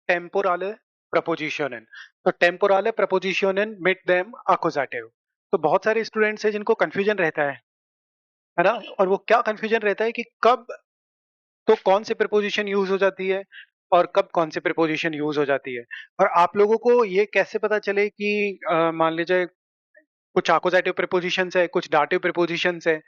temporale prepositionen। तो temporale prepositionen mit them accusative। तो बहुत सारे स्टूडेंट्स हैं जिनको कंफ्यूजन रहता है ना। और वो क्या कंफ्यूजन रहता है कि कब तो कौन सी प्रीपोजिशन यूज हो जाती है और कब कौन सी प्रीपोजिशन यूज हो जाती है। और आप लोगों को ये कैसे पता चले कि मान लीजिए कुछ आकोजाटिव प्रीपोजिशंस है, कुछ डाटिव प्रीपोजिशंस है।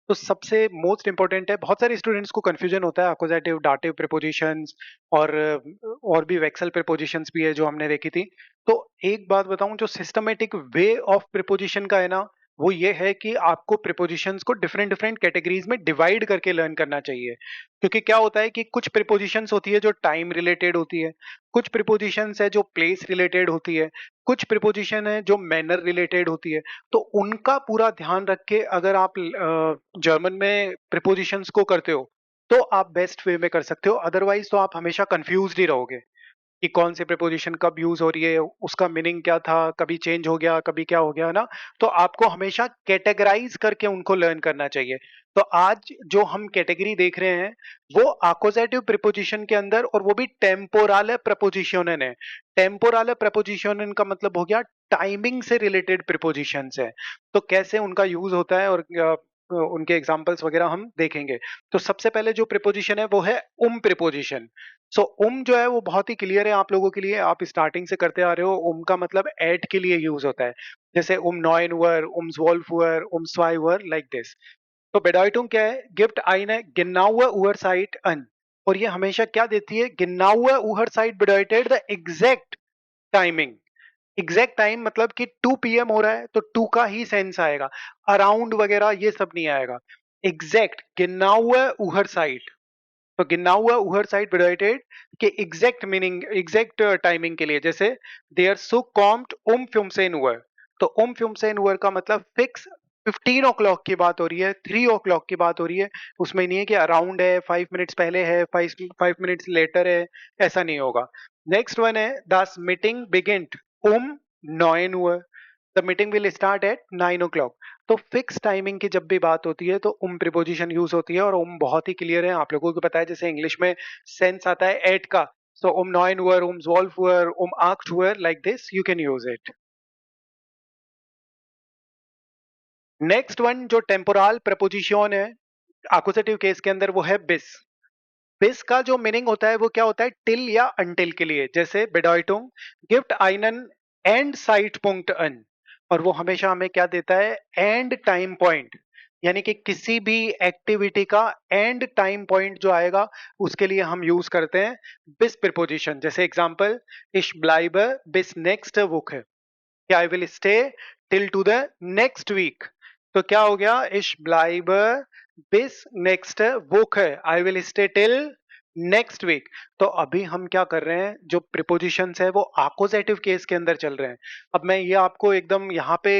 तो सबसे मोस्ट इंपॉर्टेंट है, बहुत सारे स्टूडेंट्स को कंफ्यूजन होता है आकोजाटिव डाटिव प्रीपोजिशंस और भी वेक्सल प्रीपोजिशंस भी है जो हमने देखी थी। तो एक बात बताऊं, जो सिस्टमेटिक वे ऑफ प्रीपोजिशन का है ना, वो ये है कि आपको प्रीपोजिशंस को डिफरेंट डिफरेंट कैटेगरीज में डिवाइड करके लर्न करना चाहिए। क्योंकि क्या होता है कि कुछ प्रीपोजिशंस होती है जो टाइम रिलेटेड होती है, कुछ प्रीपोजिशंस है जो प्लेस रिलेटेड होती है, कुछ प्रीपोजिशन है जो मैनर रिलेटेड होती है। तो उनका पूरा ध्यान रख के अगर आप जर्मन में प्रीपोजिशंस को करते हो तो आप बेस्ट वे में कर सकते हो। अदरवाइज तो आप हमेशा कंफ्यूज ही रहोगे कि कौन सी प्रीपोजिशन कब यूज हो रही है, उसका मीनिंग क्या था, कभी चेंज हो गया, कभी क्या हो गया, है ना। तो आपको हमेशा कैटेगराइज करके उनको लर्न करना चाहिए। तो आज जो हम कैटेगरी देख रहे हैं वो आकोजेटिव प्रीपोजिशन के अंदर, और वो भी टेम्पोराले प्रपोजिशनन है। टेम्पोराले प्रपोजिशनन का मतलब हो गया टाइमिंग से रिलेटेड प्रीपोजिशंस है। तो कैसे उनका यूज होता है और उनके एग्जांपल्स वगैरह हम देखेंगे। तो सबसे पहले जो प्रीपोजिशन है वो है प्रीपोजिशन। सो जो है वो बहुत ही क्लियर है आप लोगों के लिए, आप स्टार्टिंग से करते आ रहे हो। का मतलब एट के लिए यूज होता है, जैसे नॉइन हुअर, zwölf हुअर, zwei हुअर, लाइक दिस। तो बेडॉइटुम क्या है, गिफ्ट आइने गिनाउए उहर साइट अन। और ये हमेशा क्या देती है, गिनाउए उहर साइट बेडॉइटेड द एग्जैक्ट टाइमिंग। एग्जैक्ट टाइम मतलब कि 2 PM हो रहा है तो 2 का ही सेंस आएगा, अराउंड वगैरह ये सब नहीं आएगा। एग्जैक्ट गिनाउए उहर साइट। तो गिना हुआ उहर साइड बेडॉइटेड के एग्जैक्ट मीनिंग, एग्जैक्ट टाइमिंग के लिए, जैसे देयर सो कॉम्ड फ्यूमसेन हुआ। तो फ्यूमसेन हुआ का मतलब फिक्स 15 o'clock की बात हो रही है, 3 o'clock की बात हो रही है। उसमें नहीं है कि अराउंड है, 5 मिनट्स पहले है, 5 मिनट्स लेटर है, ऐसा नहीं होगा। नेक्स्ट वन है दस मीटिंग बिगिंट उम 9 हुआ। The meeting will start at 9 o'clock। तो फिक्स टाइमिंग की जब भी बात होती है तो प्रीपोजिशन यूज होती है, और बहुत ही क्लियर है, आप लोगों को पता है। जैसे इंग्लिश में सेंस आता है एट का, सो नॉइन हुअर, zwölf हुअर, आठ हुअर, like this you can use it. Next one जो टेम्पोरल प्रपोजिशन है अक्यूजेटिव केस के अंदर, वो है बिस। बिस का जो मीनिंग होता है वो क्या होता है, टिल या अंटिल के लिए। जैसे बेडॉइटुम गिफ्ट आइनन एंड साइट पुंक्ट अन। और वो हमेशा हमें क्या देता है, एंड टाइम पॉइंट। यानी कि किसी भी एक्टिविटी का एंड टाइम पॉइंट जो आएगा उसके लिए हम यूज करते हैं बिस प्रीपोजिशन। जैसे एग्जांपल, इश ब्लाइब बिस नेक्स्ट वुक है, कि I will stay till to the next week. तो क्या हो गया, इश ब्लाइब बिस नेक्स्ट वुक है, I will stay till next week. तो अभी हम क्या कर रहे हैं, जो प्रीपोजिशंस है वो आकोजेटिव केस के अंदर चल रहे हैं। अब मैं ये आपको एकदम यहाँ पे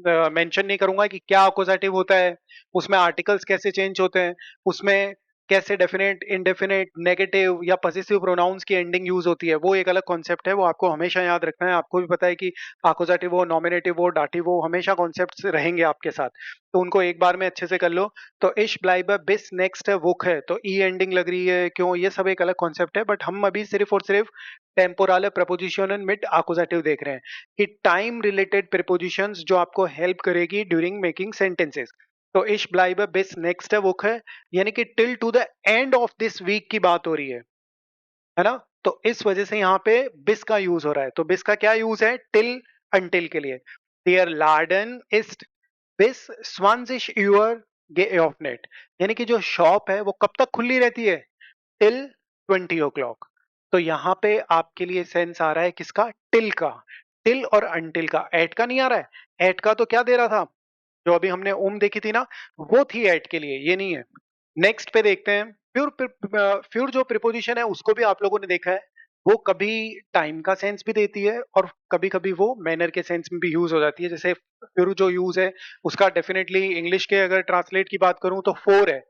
मेंशन नहीं करूंगा कि क्या आकोजेटिव होता है, उसमें आर्टिकल्स कैसे चेंज होते हैं, उसमें कैसे डेफिनेट, इंडेफिनेट, नेगेटिव या पॉजिटिव प्रोनाउंस की एंडिंग यूज होती है, वो एक अलग कॉन्सेप्ट है, वो आपको हमेशा याद रखना है। आपको भी पता है कि आकोजेटिव हो, नॉमिनेटिव हो, डाटिव हो, हमेशा कॉन्सेप्ट्स रहेंगे आपके साथ। तो उनको एक बार में अच्छे से कर लो। तो इश ब्लाइब बिस नेक्स्ट वुक है, तो ई एंडिंग लग रही है क्यों, ये सब एक अलग कॉन्सेप्ट है। बट हम अभी सिर्फ और सिर्फ टेम्पोरल प्रपोजिशन मिड आकुजेटिव देख रहे हैं, कि टाइम रिलेटेड प्रीपोजिशंस जो आपको हेल्प करेगी ड्यूरिंग मेकिंग सेंटेंसेस। तो इश ब्लाइब बिस नेक्स्ट वुक है, यानी कि till to the end of this week की बात हो रही है ना। तो इस वजह से यहाँ पे बिस का यूज हो रहा है। तो बिस का क्या यूज है, टिल, अंटिल के लिए। देयर लार्डन इज बिस स्वांजिश यूर गे ऑफ नेट। यानी कि जो शॉप है वो कब तक खुली रहती है, टिल 20 o'clock। तो यहाँ पे आपके लिए सेंस आ रहा है किसका, टिल का। टिल और अंटिल का, एट का नहीं आ रहा है। एट का तो क्या दे रहा था, जो अभी हमने देखी थी ना, वो थी एट के लिए, ये नहीं है। नेक्स्ट पे देखते हैं प्योर। प्योर जो प्रीपोजिशन है उसको भी आप लोगों ने देखा है, वो कभी टाइम का सेंस भी देती है और कभी कभी वो मैनर के सेंस में भी यूज हो जाती है। जैसे प्योर जो यूज है उसका डेफिनेटली इंग्लिश के अगर ट्रांसलेट की बात करूं तो फोर है।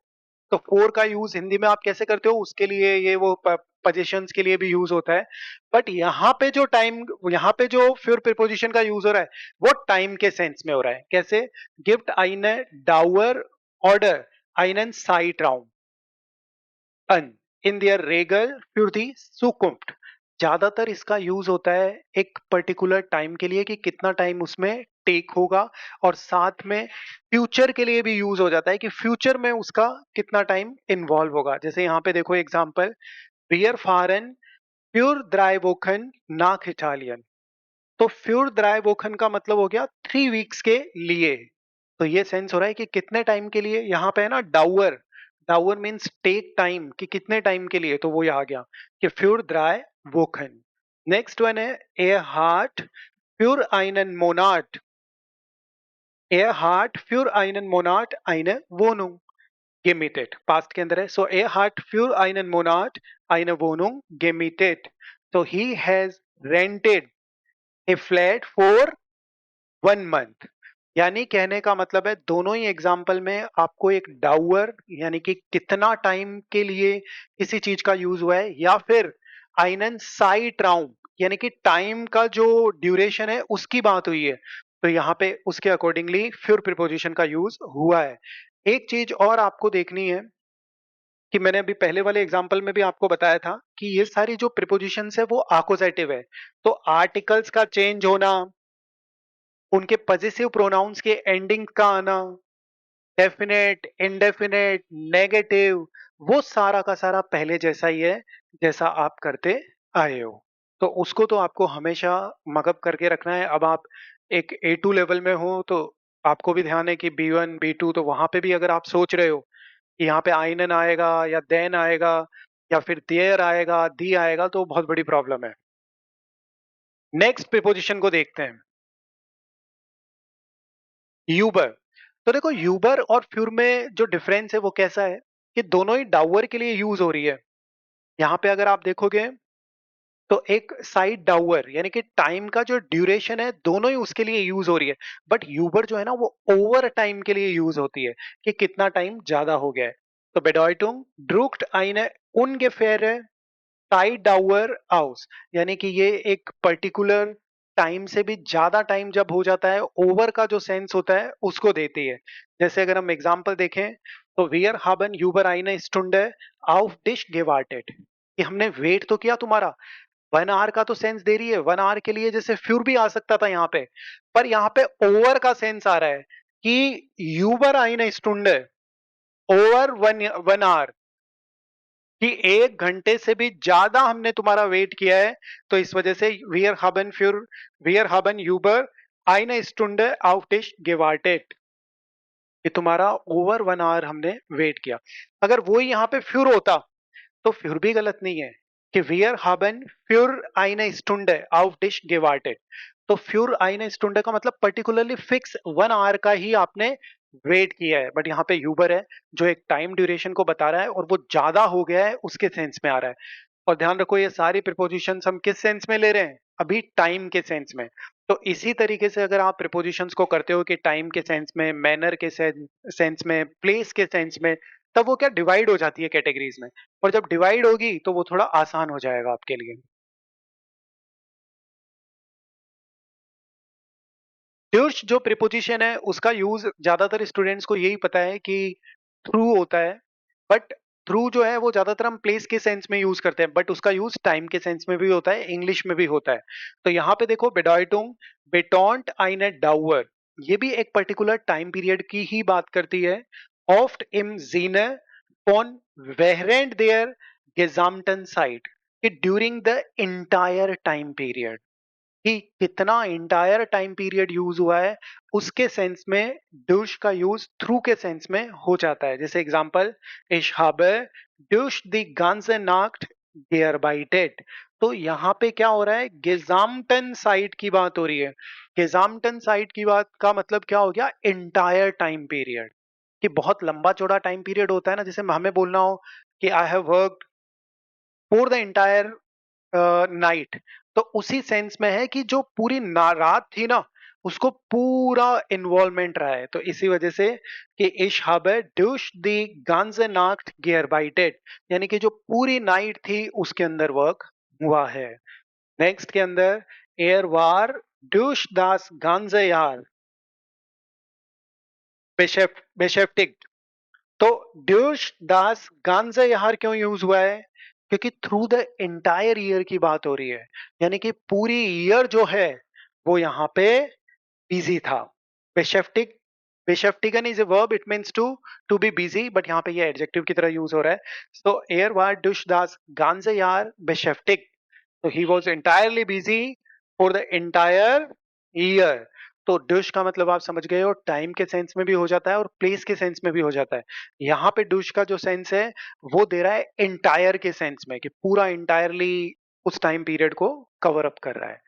तो फोर का यूज हिंदी में आप कैसे करते हो, उसके लिए ये वो पोजीशंस के लिए भी यूज होता है। बट यहाँ पे जो टाइम, यहाँ पे जो फ्योर प्रीपोजिशन का यूज हो रहा है वो टाइम के सेंस में हो रहा है। कैसे, गिफ्ट आइने डाउअर order einen Zeitraum an in der Regel für die Zukunft। ज्यादातर इसका यूज होता है एक पर्टिकुलर टाइम के लिए कि कितना टाइम उसमें टेक होगा, और साथ में फ्यूचर के लिए भी यूज हो जाता है कि फ्यूचर में उसका कितना टाइम इन्वॉल्व होगा। जैसे यहाँ पे देखो example, Wir fahren für 3 Wochen nach Italien। तो फ्यूर ड्राई वोखन का मतलब हो गया 3 वीक्स के लिए। तो ये सेंस हो रहा है कि कितने टाइम के लिए। यहाँ पे है ना डाउअर, डाउअर मीन्स टेक टाइम, कि कितने टाइम के लिए, तो वो आ गया कि फ्यूर ड्राई वोखन। नेक्स्ट वन है ए हार्ट फ्यूर आइनन मोनाट, ए हार्ट फ्यूर आइनन मोनाट आइने वोनुंग gemietet, पास्ट के अंदर है। सो ए हार्ट फ्यूर आइनन मोनाट आइने वोनुंग gemietet। तो he has rented A flat for 1 month. यानी कहने का मतलब है दोनों ही एग्जाम्पल में आपको एक डाउअर यानी कि कितना टाइम के लिए किसी चीज का यूज हुआ है, या फिर आइनन साइट राउंड यानी कि टाइम का जो ड्यूरेशन है उसकी बात हुई है, तो यहाँ पे उसके अकॉर्डिंगली फिर प्रिपोजिशन का यूज हुआ है। एक चीज और आपको देखनी है कि मैंने अभी पहले वाले एग्जाम्पल में भी आपको बताया था कि ये सारी जो प्रिपोजिशंस है वो आकोजेटिव है। तो आर्टिकल्स का चेंज होना, उनके पजेसिव प्रोनाउंस के एंडिंग का आना, डेफिनेट, इंडेफिनेट, नेगेटिव, वो सारा का सारा पहले जैसा ही है जैसा आप करते आए हो। तो उसको तो आपको हमेशा मगअप करके रखना है। अब आप एक A2 लेवल में हो तो आपको भी ध्यान है कि B1 B2, तो वहां पे भी अगर आप सोच रहे हो कि यहाँ पे आइनन आएगा या देन आएगा या फिर देयर आएगा, दी आएगा, तो बहुत बड़ी प्रॉब्लम है। नेक्स्ट प्रिपोजिशन को देखते हैं, यूबर। तो देखो यूबर और फ्यूर में जो डिफरेंस है वो कैसा है कि दोनों ही डाउअर के लिए यूज हो रही है। यहाँ पे अगर आप देखोगे तो एक साइड डाउअर यानी कि टाइम का जो ड्यूरेशन है दोनों ही उसके लिए यूज हो रही है, बट यूबर जो है ना वो ओवर टाइम के लिए यूज होती है कि कितना टाइम ज्यादा हो गया है। तो बेडॉयटुंग ड्रुक्ट आइने ungefähre टाइडाउअर आउस, यानी कि ये एक पर्टिकुलर टाइम से भी ज्यादा टाइम जब हो जाता है, ओवर का जो सेंस होता है उसको देती है। जैसे अगर हम एग्जांपल देखें तो वियर हाबन यूबर आइने स्टुंडे auf dich gewartet, कि हमने वेट तो किया तुम्हारा। 1 आवर का तो सेंस दे रही है, 1 आवर के लिए जैसे फ्यूर भी आ सकता था यहाँ पे, पर यहाँ पे ओवर का सेंस आ रहा है कि यूबर आइने स्टुंडे ओवर 1 आवर, कि 1 घंटे से भी ज्यादा हमने तुम्हारा वेट किया है। तो इस वजह से वियर हबन यूबर आइने स्टुंडे auf dich gewartet, कि तुम्हारा ओवर 1 आवर हमने वेट किया। अगर वो ही यहाँ पे फ्यूर होता तो फ्यूर भी गलत नहीं है कि वियर हबन फ्यूर आइने स्टुंडे auf dich gewartet। तो फ्यूर आइने स्टुंडे का मतलब पर्टिकुलरली फिक्स 1 आवर का ही आपने वेट किया है, बट यहाँ पे यूबर है जो एक टाइम ड्यूरेशन को बता रहा है और वो ज्यादा हो गया है उसके सेंस में आ रहा है। और ध्यान रखो ये सारी प्रिपोजिशंस हम किस सेंस में ले रहे हैं, अभी टाइम के सेंस में। तो इसी तरीके से अगर आप प्रिपोजिशंस को करते हो कि टाइम के सेंस में, मैनर के सेंस में, प्लेस के सेंस में, तब वो क्या डिवाइड हो जाती है कैटेगरीज में। और जब डिवाइड होगी तो वो थोड़ा आसान हो जाएगा आपके लिए। ड्यूश जो प्रिपोजिशन है उसका यूज ज्यादातर स्टूडेंट्स को यही पता है कि थ्रू होता है, बट थ्रू जो है वो ज्यादातर हम प्लेस के सेंस में यूज करते हैं, बट उसका यूज टाइम के सेंस में भी होता है, इंग्लिश में भी होता है। तो यहाँ पे देखो बेडॉयटुंग बेटॉन्ट आइने डाउअर, ये भी एक पर्टिकुलर टाइम पीरियड की ही बात करती है। ऑफ्ट इम जीने फॉन वेहरेंट देयर gesamten साइट, कि during the entire time period, कि कितना इंटायर टाइम पीरियड यूज हुआ है उसके सेंस में डूश का यूज थ्रू के सेंस में हो जाता है। जैसे example, ich habe durch die ganze Nacht gearbeitet। तो यहाँ पे क्या हो रहा है, गेजामटन साइट की बात हो रही है। गेजामटन साइट की बात का मतलब क्या हो गया, इंटायर टाइम पीरियड, कि बहुत लंबा चौड़ा टाइम पीरियड होता है ना। जैसे हमें बोलना हो कि I have worked for the entire night, तो उसी सेंस में है कि जो पूरी रात थी ना उसको पूरा इन्वॉल्वमेंट रहा है। तो इसी वजह से कि ich habe durch die ganze Nacht gearbeitet, यानी कि जो पूरी नाइट थी उसके अंदर वर्क हुआ है। नेक्स्ट के अंदर er war durch das ganze Jahr beschäftigt। तो durch das ganze Jahr क्यों यूज हुआ है, क्योंकि थ्रू द एंटायर ईयर की बात हो रही है, यानी कि पूरी ईयर जो है वो यहाँ पे बिजी था। बेशेफ्टिक, बेशेफ्टिगन is a verb, it means to be busy, but यहाँ पे ये एडजेक्टिव की तरह यूज हो रहा है। सो एयर वार दुश दास गांजे यार बेशेफ्टिक, तो he was entirely busy for the entire year. तो डुश का मतलब आप समझ गए हो, टाइम के सेंस में भी हो जाता है और प्लेस के सेंस में भी हो जाता है। यहाँ पे डुश का जो सेंस है वो दे रहा है एंटायर के सेंस में, कि पूरा एंटायरली उस टाइम पीरियड को कवर अप कर रहा है।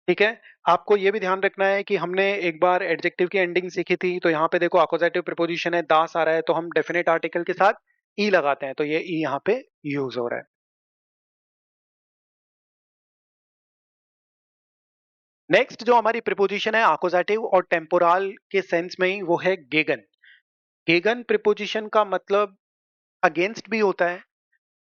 ठीक है। आपको ये भी ध्यान रखना है कि हमने एक बार एडजेक्टिव की एंडिंग सीखी थी, तो यहाँ पे देखो अकोजेटिव प्रीपोजिशन है, दास आ रहा है, तो हम डेफिनेट आर्टिकल के साथ ई लगाते हैं, तो ये ई यहाँ पे यूज हो रहा है। नेक्स्ट जो हमारी प्रीपोजिशन है अकोजेटिव और टेम्पोरल के सेंस में ही, वो है गेगन। गेगन प्रीपोजिशन का मतलब अगेंस्ट भी होता है,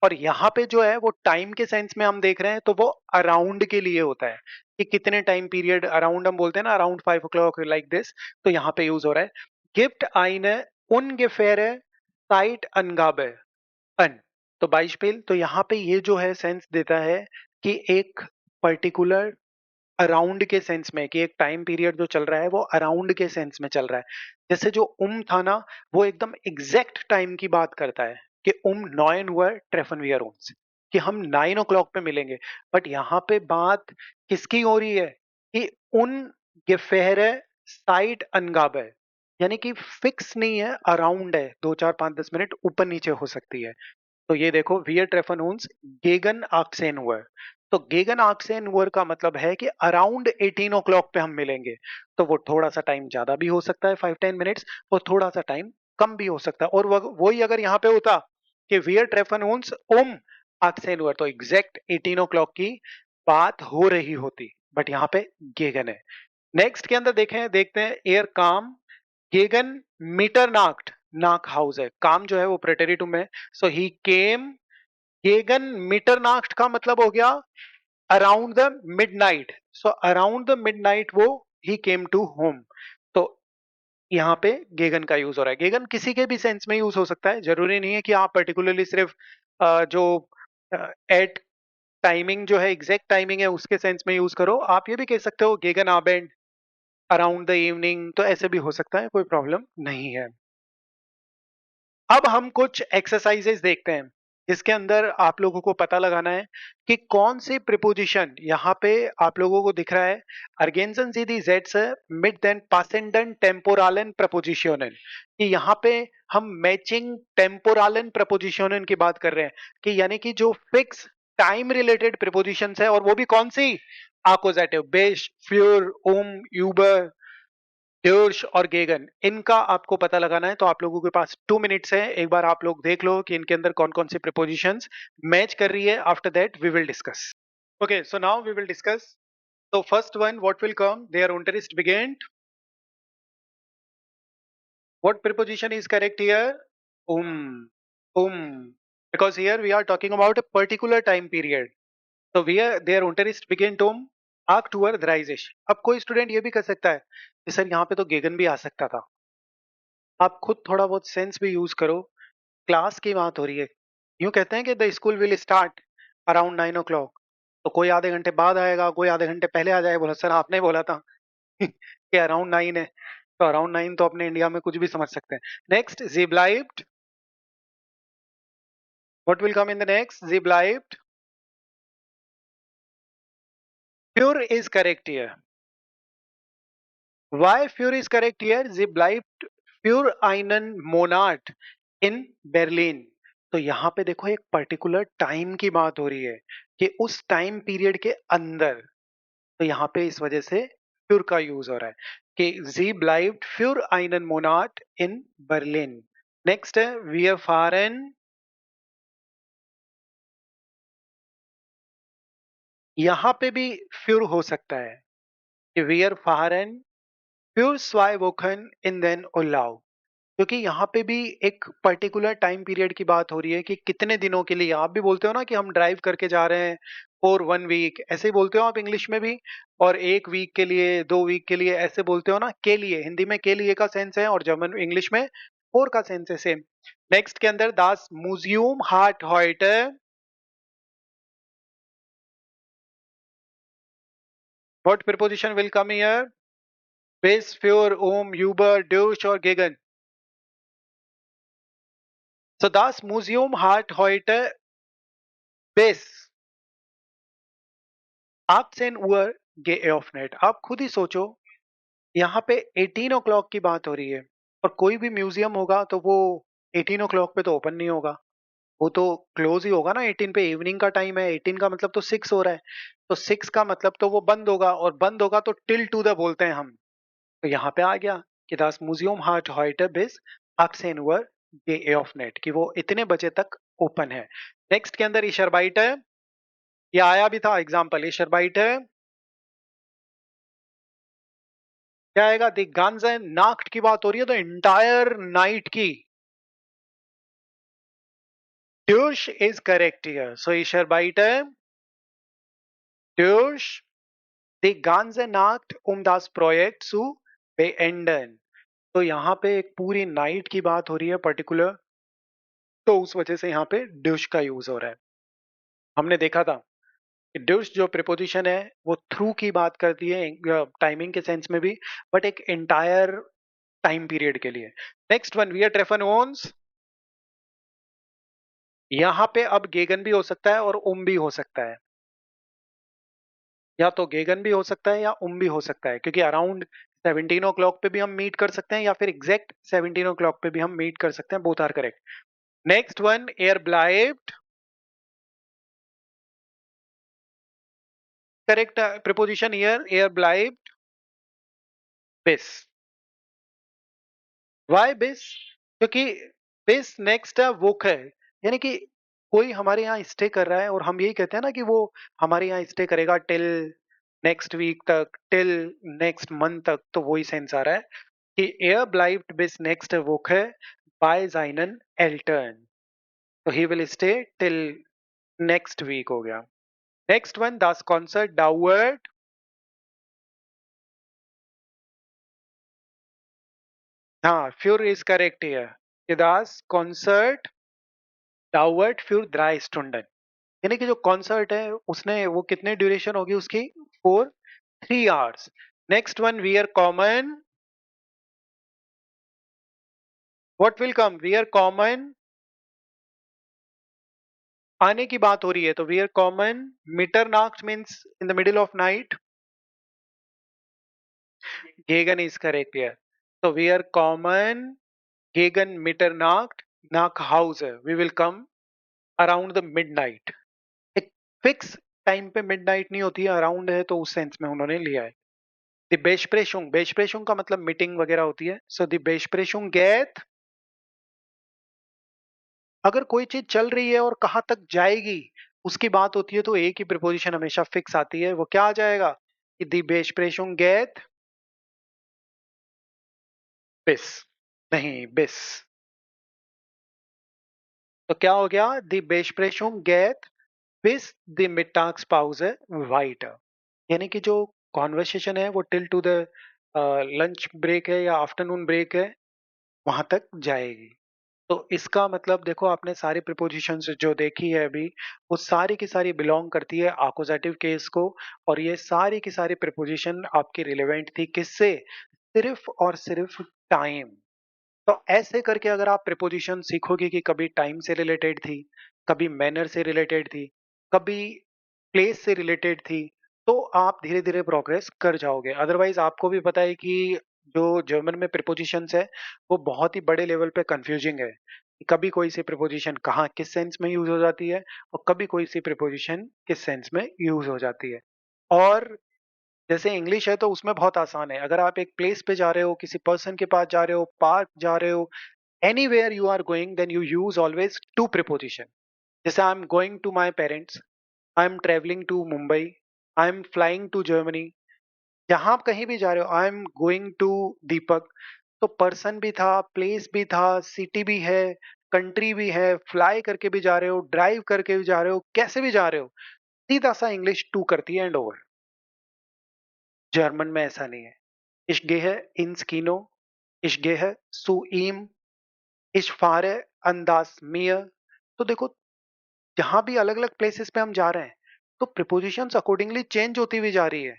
और यहाँ पे जो है वो टाइम के सेंस में हम देख रहे हैं, तो वो अराउंड के लिए होता है, कि कितने टाइम पीरियड अराउंड, हम बोलते हैं ना अराउंड 5 o'clock लाइक दिस, तो यहाँ पे यूज हो रहा है। गिफ्ट आइने उनगेफेरे साइट अनगाबे अन, तो बाइशपिल, तो यहाँ पे ये जो है सेंस देता है कि एक पर्टिकुलर अराउंड के सेंस में, कि एक टाइम पीरियड जो चल रहा है वो अराउंड के सेंस में चल रहा है। जैसे जो था ना, वो एकदम एग्जैक्ट टाइम की बात करता है, कि 9 हुआ ट्रेफन वियर ओन्स, कि हम 9 o'clock पे मिलेंगे। बट यहाँ पे बात किसकी हो रही है, कि उन गेफेरे साइड अनगाब है, यानी कि फिक्स नहीं है, अराउंड है, 2 4 5 10 मिनट ऊपर नीचे हो सकती है। तो ये देखो वियर ट्रेफनून्स गेगन आक्सेन हुआ, तो गेगन आक्सेन हुआ का मतलब है कि अराउंड 18 o'clock पे हम मिलेंगे। तो वो थोड़ा सा टाइम ज्यादा भी हो सकता है, 5 10 मिनट्स, और थोड़ा सा टाइम कम भी हो सकता है। और वही अगर यहाँ पे होता कि वियर ट्रेफनून्स ओम आक्सेन हुआ, तो एग्जैक्ट 18 o'clock की बात हो रही होती, बट यहाँ पे गेगन है। नेक्स्ट के अंदर देखें, देखते हैं एयर काम गेगन मीटर नाक्ट, नाक हाउस है, काम जो है वो प्रेटेरिटुम है। सो ही केम गेगन मीटरनाक्ट का मतलब हो गया around the midnight. So around the midnight वो ही केम टू होम। तो यहाँ पे गेगन का यूज हो रहा है। गेगन किसी के भी सेंस में यूज हो सकता है, जरूरी नहीं है कि आप पर्टिकुलरली सिर्फ जो एट टाइमिंग जो है, एग्जैक्ट टाइमिंग है, उसके सेंस में यूज करो। आप ये भी कह सकते हो गेगन आबेंड अराउंड द इवनिंग, तो ऐसे भी हो सकता है, कोई प्रॉब्लम नहीं है। अब हम कुछ एक्सरसाइजेस देखते हैं, जिसके अंदर आप लोगों को पता लगाना है कि कौन सी प्रीपोजिशन यहाँ पे आप लोगों को दिख रहा है। अर्गेंसन सी दी जेट्स मिड देन पासेंडन टेम्पोरालन प्रपोजिशनन, कि यहाँ पे हम मैचिंग टेम्पोरालन प्रपोजिशनन की बात कर रहे हैं, कि यानी कि जो फिक्स टाइम रिलेटेड प्रीपोजिशंस है, और वो भी कौन सी, आकोजेटिव, बेश, फ्यूर, उम, यूबर, ड्यूश और गेगन, इनका आपको पता लगाना है। तो आप लोगों के पास 2 मिनट्स है, एक बार आप लोग देख लो कि इनके अंदर कौन कौन सी प्रीपोजिशंस मैच कर रही है। After that we will discuss. Okay, so now we will discuss. So first one, what will come? Their interest began. What preposition is correct here? Because here we are talking about a particular time period. So where their interest began to act toward thrice. अब कोई student ये भी कर सकता है कि sir यहाँ पे तो गेगन भी आ सकता था। आप खुद थोड़ा बहुत सेंस भी यूज करो, क्लास की बात हो रही है। यूं कहते हैं कि the school will start around 9 o'clock, तो कोई आधे घंटे बाद आएगा, कोई आधे घंटे पहले आ जाए, बोला सर आपने बोला था कि अराउंड 9 है, तो अराउंड 9 तो अपने इंडिया में कुछ भी समझ सकते हैं। नेक्स्ट जी ब्लाइव्ड, what will come in the next, जी ब्लाइव्ड, प्योर इज करेक्ट हियर। व्हाई प्योर इज करेक्ट हियर, जी ब्लाइव्ड प्योर einen Monat इन बर्लिन। तो यहाँ पे देखो एक पर्टिकुलर टाइम की बात हो रही है, कि उस टाइम पीरियड के अंदर, तो यहाँ पे इस वजह से प्योर का यूज हो रहा है, कि जी ब्लाइव्ड प्योर einen Monat इन बर्लिन। नेक्स्ट है wir fahren, यहाँ पे भी प्योर हो सकता है, कि wir fahren für 2 Wochen in den Urlaub, क्योंकि यहाँ पे भी एक पर्टिकुलर टाइम पीरियड की बात हो रही है, कि कितने दिनों के लिए। आप भी बोलते हो ना कि हम ड्राइव करके जा रहे हैं फॉर 1 वीक, ऐसे ही बोलते हो आप इंग्लिश में भी। और 1 वीक के लिए, 2 वीक के लिए, ऐसे बोलते हो ना, के लिए, हिंदी में के लिए का सेंस है, और जर्मन इंग्लिश में फोर का सेंस है सेम। नेक्स्ट के अंदर दास म्यूजियम हार्ट हॉइट, What preposition will come here? Bis, für, über, durch or gegen. So das Museum hat heute bis 18 Uhr geöffnet. आप खुद ही सोचो, यहाँ पे 18 o'clock की बात हो रही है और कोई भी म्यूजियम होगा तो वो 18 o'clock पे तो ओपन नहीं होगा, वो तो क्लोज ही होगा ना। 18 पे इवनिंग का टाइम है, 18 का मतलब तो 6 हो रहा है, तो 6 का मतलब तो वो बंद होगा, और बंद होगा तो टिल टू द बोलते हैं हम। तो यहाँ पे आ गया कि das Museum hat heute bis 18 Uhr geöffnet, कि वो इतने बजे तक ओपन है। नेक्स्ट के अंदर ईशरबाइट है, ये आया भी था एग्जाम्पल। ईशरबाइट है, क्या आएगा? दी गांजे नाक्ट की बात हो रही है तो इंटायर नाइट की। ट्यूश इज करेक्ट हियर, सो ईशरबाइट है ट्यूश दी गांजे नाक्ट das Projekt zu beenden। तो यहाँ पे एक पूरी नाइट की बात हो रही है पर्टिकुलर, तो उस वजह से यहाँ पे ड्यूश का यूज हो रहा है। हमने देखा था कि ड्यूश जो प्रिपोजिशन है वो थ्रू की बात करती है टाइमिंग के सेंस में भी, बट एक एंटायर टाइम पीरियड के लिए। नेक्स्ट वन, वी आर ट्रेफन ओन्स। यहाँ पे अब गेगन भी हो सकता है और भी हो सकता है, या तो गेगन भी हो सकता है या भी हो सकता है, क्योंकि अराउंड 17 ओ क्लॉक पे भी हम मीट कर सकते हैं या फिर एग्जैक्ट 17 ओ क्लॉक पे भी हम मीट कर सकते हैं, both are correct. Next one, एयर ब्लाइव्ड, करेक्ट प्रिपोजिशन हियर एयर ब्लाइव्ड बिस। वाई बिस? क्योंकि बिस नेक्स्ट वोक है, यानी कि कोई हमारे यहाँ स्टे कर रहा है और हम यही कहते हैं ना कि वो हमारे यहाँ स्टे करेगा टिल नेक्स्ट वीक तक, टिल नेक्स्ट मंथ तक, तो वही सेंस आ रहा है कि एयर ब्लाइव्ड बिस नेक्स्ट वोक है बाय seinen Eltern, तो he will stay till next week हो गया। Next one, das Concert dauert, हाँ फ्यूर इज करेक्ट हियर कि das Concert dauert für 3 Stunden, यानी कि जो कॉन्सर्ट है उसने वो कितने ड्यूरेशन होगी उसकी, फॉर 3 hours। नेक्स्ट वन, वी आर कॉमन, व्हाट विल कम? वी आर कॉमन, आने की बात हो रही है तो वी आर कॉमन मिटरनाक्ट means in the middle of night, गेगन इज करेक्ट हियर। तो वी आर कॉमन गेगन मिटरनाक्ट नाक हाउस, we will come around the midnight. एक फिक्स टाइम पे मिडनाइट नहीं होती है, अराउंड है, तो उस सेंस में उन्होंने लिया है। दी बेशप्रेशुंग, बेशप्रेशुंग का मतलब मीटिंग वगैरह होती है, सो दी बेशप्रेशुंग गेट, अगर कोई चीज चल रही है और कहाँ तक जाएगी उसकी बात होती है तो एक ही प्रिपोजिशन हमेशा फिक्स आती है, वो क्या आ जाएगा कि दी बेशप्रेशुंग गेट बिस, नहीं बिस। तो क्या हो गया? दी बेशप्रेशुंग गेट बिस दी मिटाक्स पाउज वाइट, यानी कि जो कॉन्वर्सेशन है वो till to the lunch break है या आफ्टरनून ब्रेक है, वहां तक जाएगी। तो इसका मतलब देखो, आपने सारी प्रिपोजिशंस जो देखी है अभी, वो सारी की सारी बिलोंग करती है आकुजेटिव केस को, और ये सारी की सारी प्रिपोजिशन आपकी रिलेवेंट थी किससे? सिर्फ और सिर्फ टाइम। तो ऐसे करके अगर आप प्रिपोजिशन सीखोगे कि कभी टाइम से रिलेटेड थी, कभी मैनर से रिलेटेड थी, कभी प्लेस से रिलेटेड थी, तो आप धीरे धीरे प्रोग्रेस कर जाओगे। अदरवाइज आपको भी पता है कि जो जर्मन में प्रिपोजिशंस है वो बहुत ही बड़े लेवल पे कंफ्यूजिंग है, कि कभी कोई सी प्रिपोजिशन कहाँ किस सेंस में यूज हो जाती है और कभी कोई सी प्रिपोजिशन किस सेंस में यूज हो जाती है। और जैसे इंग्लिश है तो उसमें बहुत आसान है, अगर आप एक प्लेस पे जा रहे हो, किसी पर्सन के पास जा रहे हो, पार्क जा रहे हो, anywhere you are going, then you use always two preposition। जैसे I am going to my parents, I am travelling to Mumbai, I am flying to Germany, जहां आप कहीं भी जा रहे हो, I am going to Deepak, तो पर्सन भी था, प्लेस भी था, सिटी भी है, कंट्री भी है, फ्लाई करके भी जा रहे हो, ड्राइव करके भी जा रहे हो, कैसे भी जा रहे हो, सीधा सा इंग्लिश टू करती है एंड ओवर। जर्मन में ऐसा नहीं है। Ich gehe ins Kino, ich gehe zu ihm, ich fahre an das Meer। तो देखो, जहां भी अलग अलग प्लेसेस पे हम जा रहे हैं तो प्रिपोजिशंस अकॉर्डिंगली चेंज होती हुई जा रही है।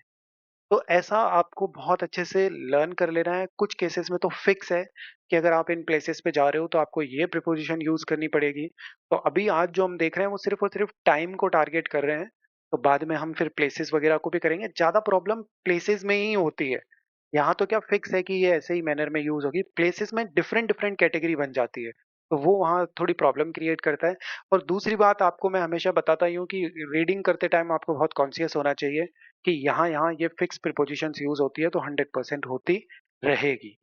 तो ऐसा आपको बहुत अच्छे से लर्न कर लेना है। कुछ केसेस में तो फिक्स है कि अगर आप इन प्लेसेस पे जा रहे हो तो आपको ये प्रीपोज़िशन यूज़ करनी पड़ेगी। तो अभी आज जो हम देख रहे हैं वो सिर्फ़ और सिर्फ़ टाइम को टारगेट कर रहे हैं। तो बाद में हम फिर प्लेसेस वग़ैरह को भी करेंगे। ज़्यादा प्रॉब्लम प्लेसेस में ही होती है। यहाँ तो क्या फिक्स है कि ये ऐसे ही मैनर में यूज़ होगी। प्लेसेस में डिफरेंट-डिफरेंट कैटेगरी बन जाती है। तो वो वहाँ थोड़ी प्रॉब्लम क्रिएट करता है। और दूसरी बात आपको मैं हमेशा बताता ही हूँ कि रीडिंग करते टाइम आपको बहुत कॉन्शियस होना चाहिए कि यहाँ-यहाँ ये फिक्स प्रीपोज़िशंस यूज़ होती है तो 100% होती रहेगी।